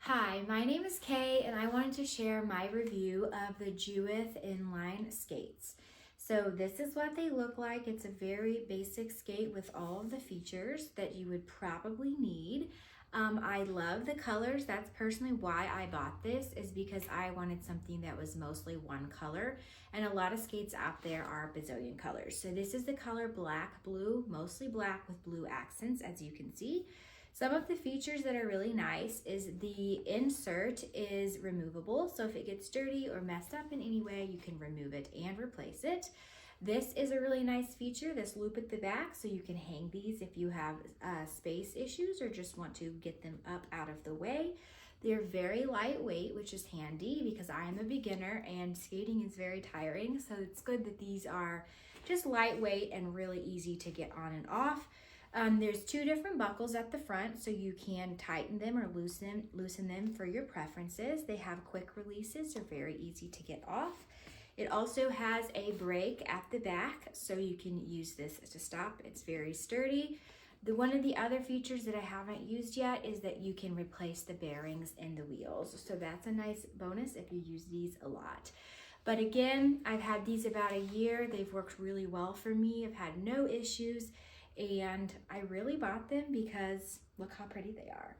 Hi, my name is Kay and I wanted to share my review of the Jewith Inline Skates. So this is what they look like. It's a very basic skate with all of the features that you would probably need. I love the colors. That's personally why I bought this, is because I wanted something that was mostly one color, and a lot of skates out there are bazillion colors. So this is the color black, blue, mostly black with blue accents, as you can see. Some of the features that are really nice is the insert is removable. So if it gets dirty or messed up in any way, you can remove it and replace it. This is a really nice feature, this loop at the back, so you can hang these if you have space issues or just want to get them up out of the way. They're very lightweight, which is handy because I am a beginner and skating is very tiring. So it's good that these are just lightweight and really easy to get on and off. There's two different buckles at the front, so you can tighten them or loosen them for your preferences. They have quick releases, they're very easy to get off. It also has a brake at the back, so you can use this to stop. It's very sturdy. One of the other features that I haven't used yet is that you can replace the bearings in the wheels. So that's a nice bonus if you use these a lot. But again, I've had these about a year. They've worked really well for me. I've had no issues, and I really bought them because look how pretty they are.